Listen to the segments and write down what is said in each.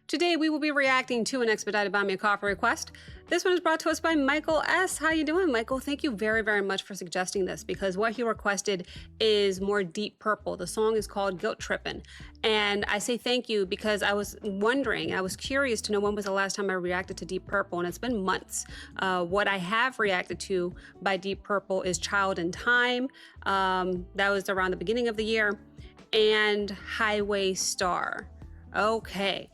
Today we will be reacting to an expedited Buy Me a Coffee request. This one is brought to us by Michael S. How you doing, Michael? Thank you very, very much for suggesting this because what he requested is more Deep Purple. The song is called Guilt Trippin'. And I say thank you because I was wondering, I was curious to know when was the last time I reacted to Deep Purple, and it's been months. What I have reacted to by Deep Purple is Child in Time. That was around the beginning of the year, and Highway Star. Okay,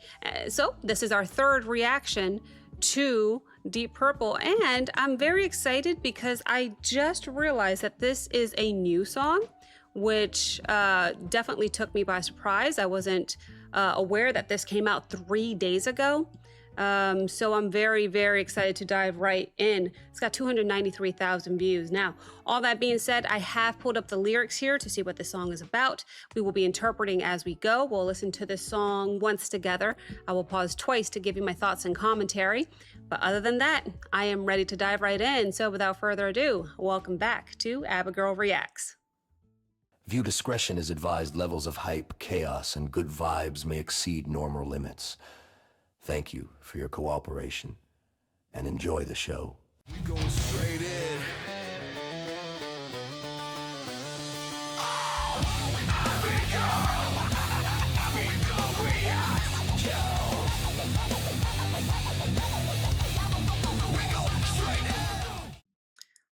so this is our third reaction to Deep Purple, and I'm very excited because I just realized that this is a new song, which definitely took me by surprise. I wasn't aware that this came out 3 days ago. So I'm very, very excited to dive right in. It's got 293,000 views. Now, all that being said, I have pulled up the lyrics here to see what this song is about. We will be interpreting as we go. We'll listen to this song once together. I will pause twice to give you my thoughts and commentary. But other than that, I am ready to dive right in. So without further ado, welcome back to Abigail Reacts. View discretion is advised. Levels of hype, chaos, and good vibes may exceed normal limits. Thank you for your cooperation, and enjoy the show. We going straight in.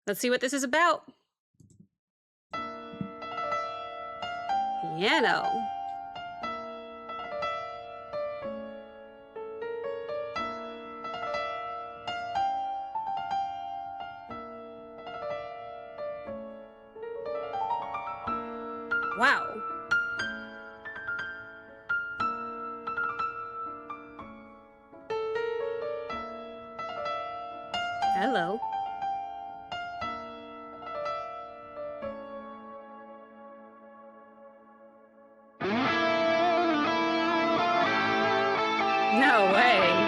Let's see what this is about. Piano. Wow. Hello. No way.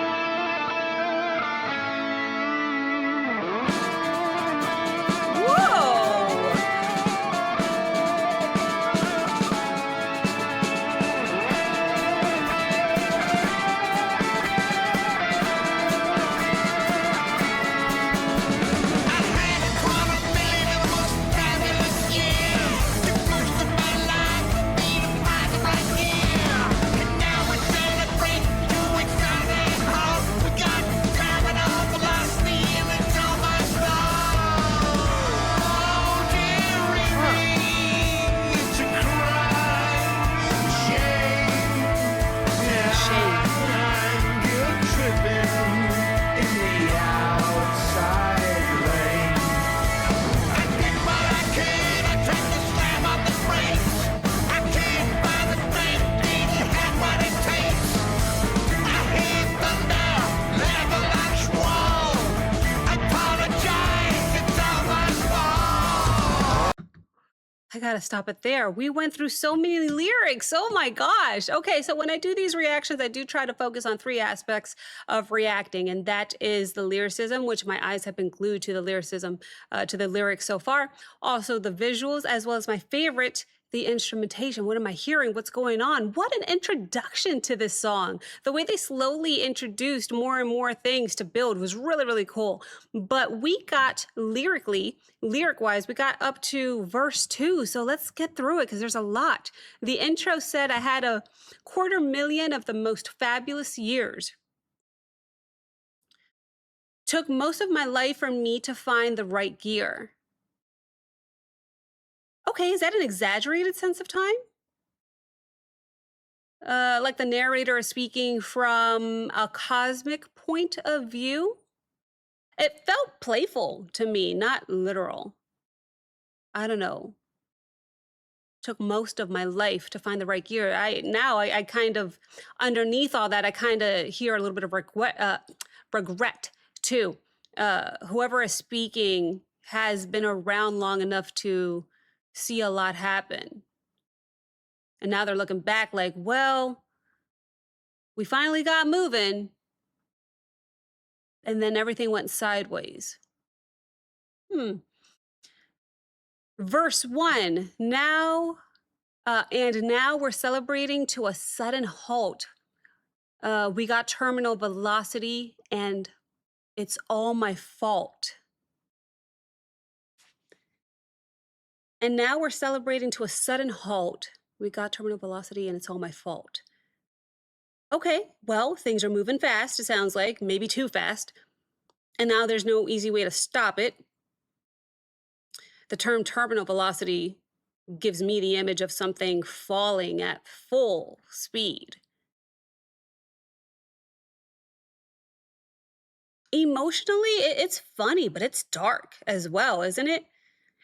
I gotta stop it there. We went through so many lyrics. Oh my gosh. Okay, so when I do these reactions, I do try to focus on 3 aspects of reacting, and that is the lyricism, which my eyes have been glued to the lyricism, to the lyrics so far. Also the visuals, as well as my favorite, the instrumentation. What am I hearing? What's going on? What an introduction to this song. The way they slowly introduced more and more things to build was really, really cool. But we got lyric-wise, we got up to verse 2. So let's get through it because there's a lot. The intro said I had a 250,000 of the most fabulous years. Took most of my life for me to find the right gear. Okay, is that an exaggerated sense of time? Like the narrator is speaking from a cosmic point of view? It felt playful to me, not literal. I don't know. Took most of my life to find the right gear. I kind of, underneath all that, I kind of hear a little bit of regret too. Whoever is speaking has been around long enough to see a lot happen. And now they're looking back like, well, we finally got moving, and then everything went sideways. Verse 1, now we're celebrating to a sudden halt. We got terminal velocity and it's all my fault. And now we're celebrating to a sudden halt. We got terminal velocity and it's all my fault. Okay, well, things are moving fast, it sounds like, maybe too fast. And now there's no easy way to stop it. The term terminal velocity gives me the image of something falling at full speed. Emotionally, it's funny, but it's dark as well, isn't it?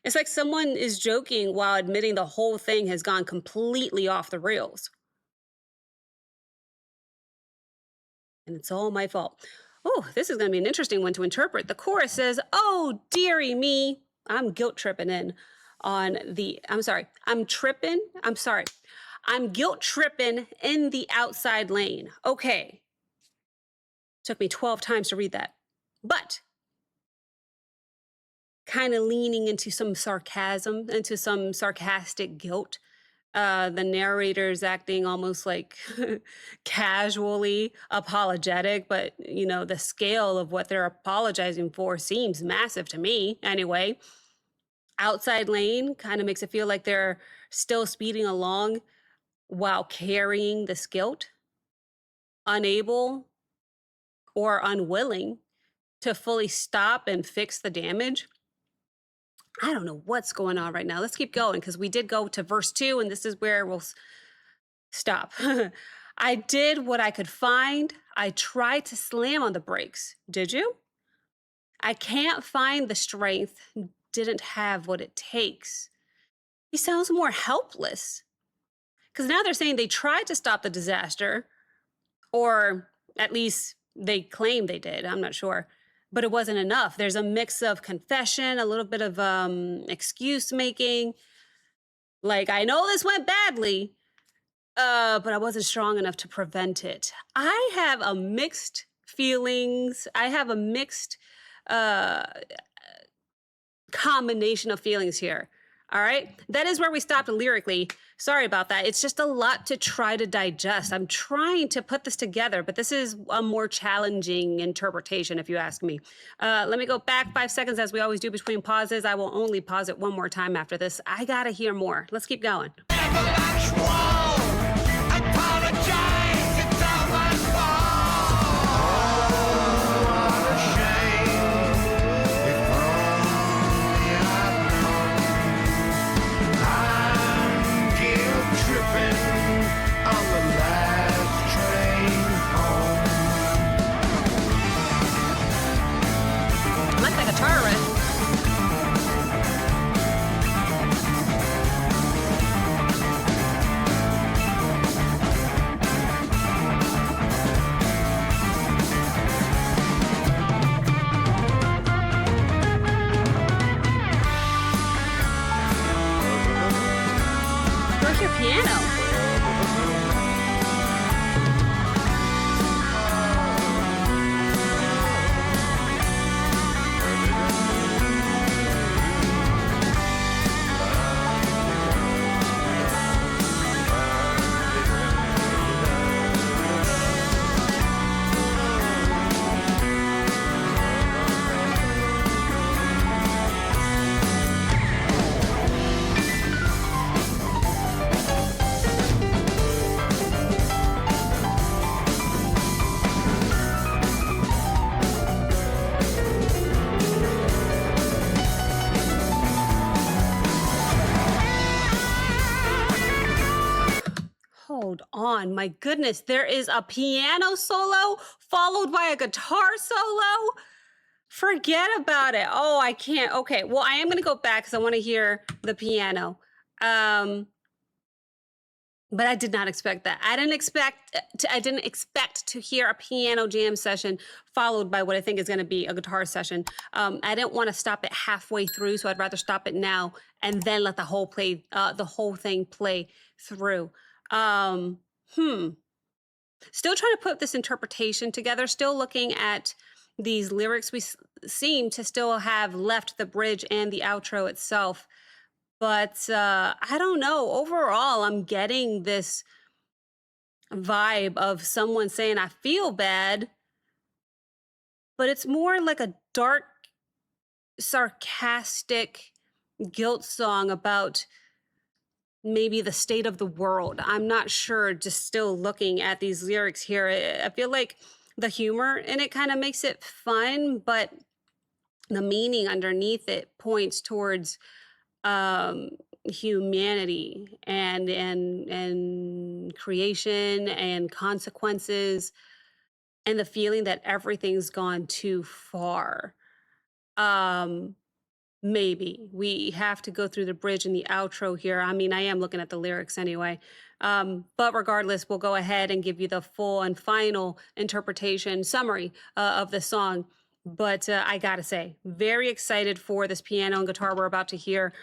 It's like someone is joking while admitting the whole thing has gone completely off the rails. And it's all my fault. Oh, this is going to be an interesting one to interpret. The chorus says, "Oh, dearie me, I'm guilt tripping in on the, I'm sorry, I'm tripping, I'm sorry, I'm guilt tripping in the outside lane." Okay. Took me 12 times to read that. But kind of leaning into some sarcasm, into some sarcastic guilt. The narrator's acting almost like casually apologetic, but the scale of what they're apologizing for seems massive to me anyway. Outside lane kind of makes it feel like they're still speeding along while carrying this guilt, unable or unwilling to fully stop and fix the damage. I don't know what's going on right now. Let's keep going because we did go to verse 2, and this is where we'll stop. I did what I could find. I tried to slam on the brakes. Did you? I can't find the strength. Didn't have what it takes. He sounds more helpless because now they're saying they tried to stop the disaster, or at least they claim they did. I'm not sure. But it wasn't enough. There's a mix of confession, a little bit of excuse making. Like, I know this went badly, but I wasn't strong enough to prevent it. I have a mixed feelings. I have a mixed combination of feelings here. All right. That is where we stopped lyrically. Sorry about that. It's just a lot to try to digest. I'm trying to put this together, but this is a more challenging interpretation, if you ask me. Let me go back 5 seconds, as we always do between pauses. I will only pause it one more time after this. I got to hear more. Let's keep going. Hold on. My goodness, there is a piano solo followed by a guitar solo. Forget about it. Oh, I can't. Okay, well, I am going to go back because I want to hear the piano. But I did not expect that. I didn't expect to hear a piano jam session followed by what I think is going to be a guitar session. I didn't want to stop it halfway through, so I'd rather stop it now and then let the whole thing play through. Still trying to put this interpretation together. Still looking at these lyrics. We seem to still have left the bridge and the outro itself. But I don't know. Overall, I'm getting this vibe of someone saying, I feel bad, but it's more like a dark, sarcastic guilt song about maybe the state of the world. I'm not sure, just still looking at these lyrics here. I feel like the humor in it kind of makes it fun, but the meaning underneath it points towards um humanity and creation and consequences and the feeling that everything's gone too far. um Maybe we have to go through the bridge and the outro here. I mean, I am looking at the lyrics anyway. But regardless, we'll go ahead and give you the full and final interpretation summary of the song. But I gotta say, very excited for this piano and guitar we're about to hear.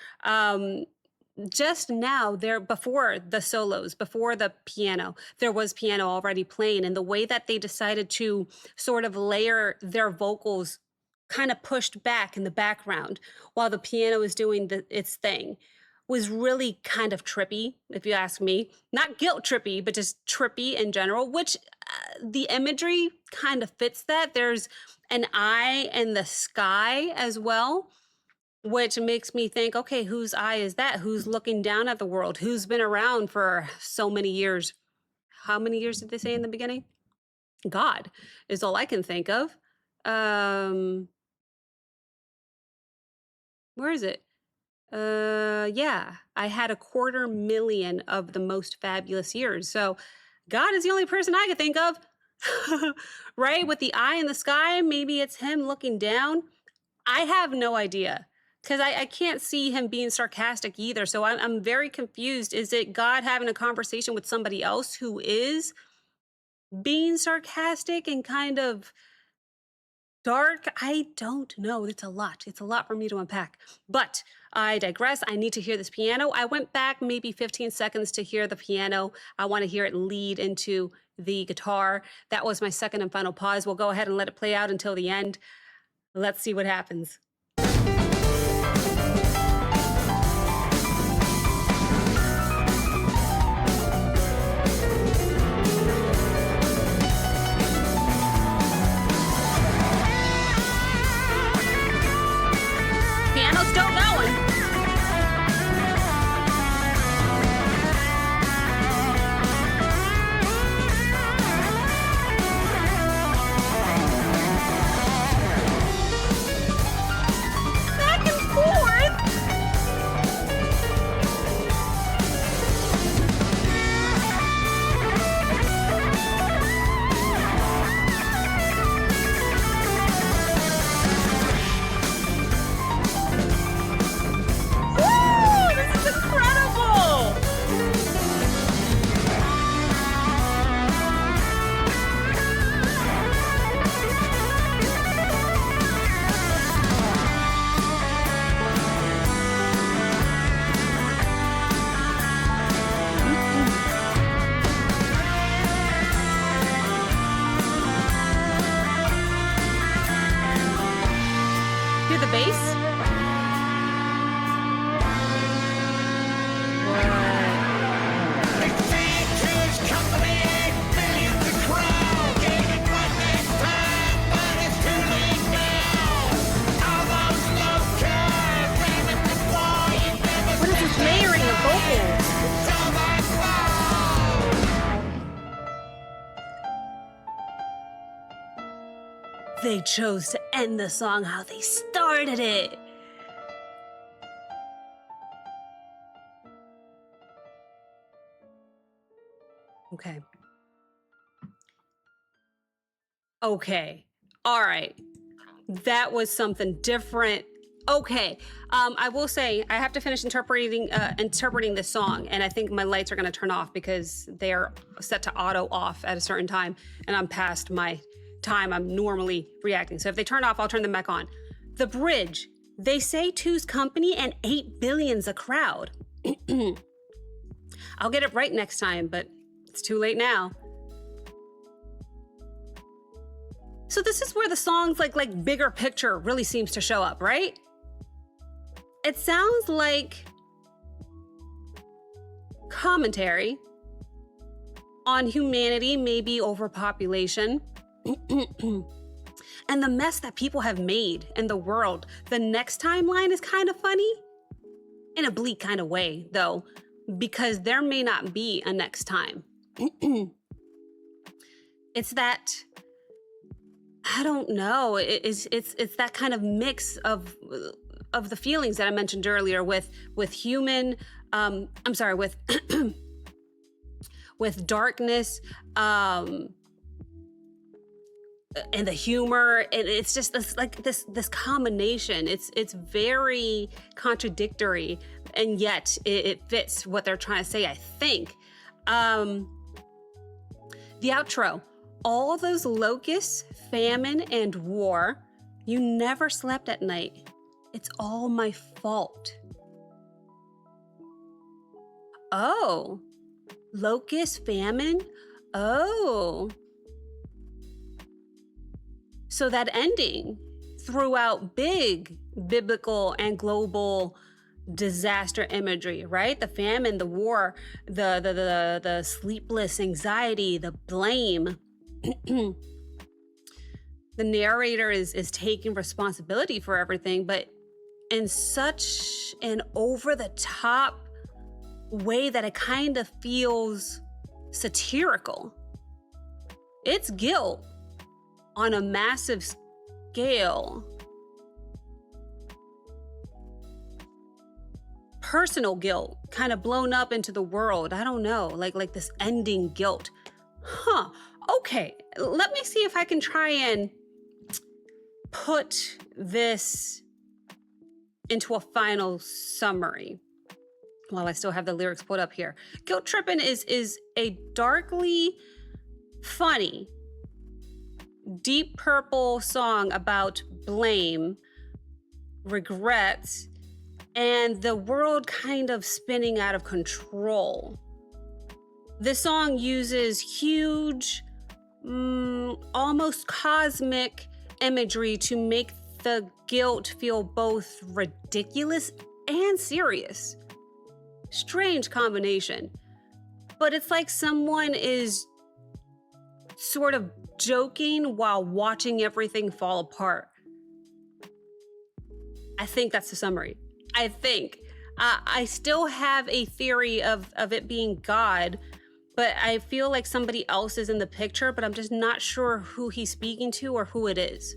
Just now, there before the solos, before the piano, there was piano already playing, and the way that they decided to sort of layer their vocals kind of pushed back in the background while the piano is doing its thing was really kind of trippy, if you ask me. Not guilt trippy, but just trippy in general, which the imagery kind of fits that. There's an eye in the sky as well, which makes me think, okay, whose eye is that? Who's looking down at the world? Who's been around for so many years? How many years did they say in the beginning? God is all I can think of. Where is it? Yeah, I had 250,000 of the most fabulous years. So God is the only person I could think of. Right? With the eye in the sky, maybe it's him looking down. I have no idea because I can't see him being sarcastic either. So I'm very confused. Is it God having a conversation with somebody else who is being sarcastic and kind of dark? I don't know. It's a lot. It's a lot for me to unpack. But I digress. I need to hear this piano. I went back maybe 15 seconds to hear the piano. I want to hear it lead into the guitar. That was my second and final pause. We'll go ahead and let it play out until the end. Let's see what happens. Piano's still going. Back and forth. Woo! This is incredible! Hear the bass? Huge company, millions of crowd. Gave it one next time, but it's too late now. All those locals, they with the war, you never What is this layering of vocals? saw that fall. They chose to end the song how they started it. Okay. Okay. All right. That was something different. Okay. I will say I have to finish interpreting this song, and I think my lights are going to turn off because they are set to auto off at a certain time, and I'm past my time I'm normally reacting. So if they turn off, I'll turn them back on. The bridge. They say two's company and 8 billion's a crowd. I'll get it right next time, but it's too late now. So this is where the song's like bigger picture really seems to show up, right? It sounds like commentary on humanity, maybe overpopulation, and the mess that people have made in the world. The next timeline is kind of funny, in a bleak kind of way, though, because there may not be a next time. It's that, I don't know, it's that kind of mix of the feelings that I mentioned earlier with human, with with darkness, and the humor, and it's just this combination. It's very contradictory, and yet it fits what they're trying to say, I think. The outro, all those locusts, famine, and war, you never slept at night. It's all my fault. Oh, locust, famine? Oh. So that ending threw out big biblical and global disaster imagery, right? The famine, the war, the sleepless anxiety, the blame. The narrator is taking responsibility for everything, but in such an over-the-top way that it kind of feels satirical. It's guilt on a massive scale. Personal guilt, kind of blown up into the world. I don't know, like this ending guilt. Okay, let me see if I can try and put this into a final summary while I still have the lyrics put up here. Guilt Trippin' is a darkly funny, Deep Purple song about blame, regrets, and the world kind of spinning out of control. This song uses huge, almost cosmic imagery to make the guilt feel both ridiculous and serious. Strange combination. But it's like someone is sort of joking while watching everything fall apart. I think that's the summary. I think. I still have a theory of it being God, but I feel like somebody else is in the picture, but I'm just not sure who he's speaking to or who it is.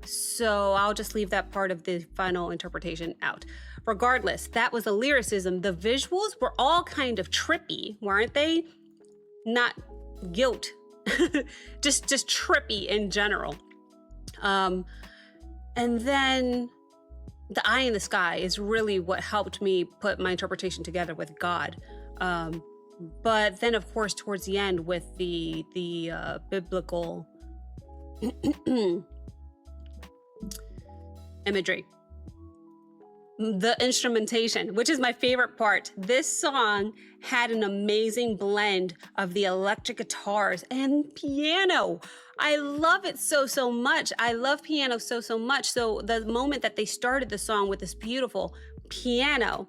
So I'll just leave that part of the final interpretation out. Regardless, that was the lyricism. The visuals were all kind of trippy, weren't they? Not guilt, just trippy in general. And then the eye in the sky is really what helped me put my interpretation together with God. But then, of course, towards the end with the biblical imagery. The instrumentation, which is my favorite part. This song had an amazing blend of the electric guitars and piano. I love it so much. I love piano so much. So the moment that they started the song with this beautiful piano,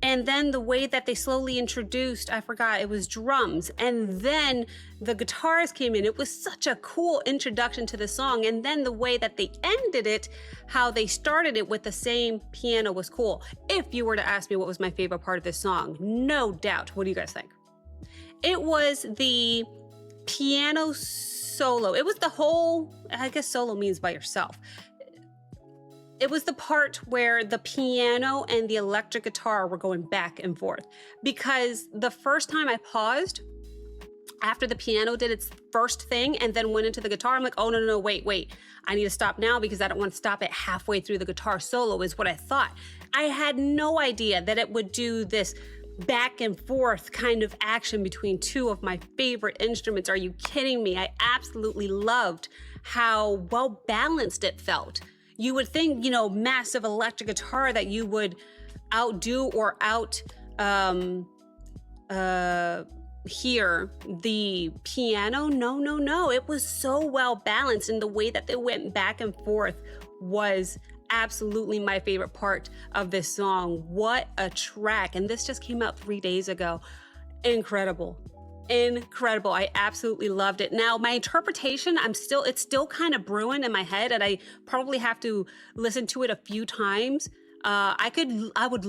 and then the way that they slowly introduced, I forgot, it was drums, and then the guitars came in. It was such a cool introduction to the song. And then the way that they ended it, how they started it with the same piano was cool. If you were to ask me what was my favorite part of this song, no doubt. What do you guys think? It was the piano solo. It was the whole, I guess solo means by yourself. It was the part where the piano and the electric guitar were going back and forth. Because the first time I paused, after the piano did its first thing and then went into the guitar, I'm like, oh, no, wait. I need to stop now because I don't want to stop it halfway through the guitar solo is what I thought. I had no idea that it would do this back and forth kind of action between two of my favorite instruments. Are you kidding me? I absolutely loved how well balanced it felt. You would think, massive electric guitar that you would outdo or hear the piano. No. It was so well balanced, and the way that they went back and forth was absolutely my favorite part of this song. What a track. And this just came out 3 days ago. Incredible. incredible. I absolutely loved it. Now, my interpretation, it's still kind of brewing in my head, and I probably have to listen to it a few times. I would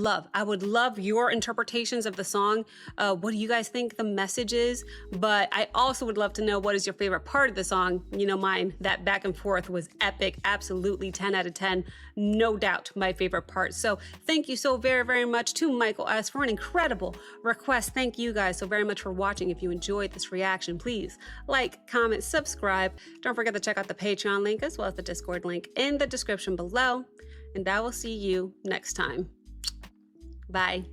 love your interpretations of the song. What do you guys think the message is? But I also would love to know, what is your favorite part of the song? You know, mine, that back and forth was epic. Absolutely 10 out of 10. No doubt my favorite part. So thank you so very, very much to Michael S. for an incredible request. Thank you guys so very much for watching. If you enjoyed this reaction, please like, comment, subscribe. Don't forget to check out the Patreon link as well as the Discord link in the description below. And I will see you next time. Bye.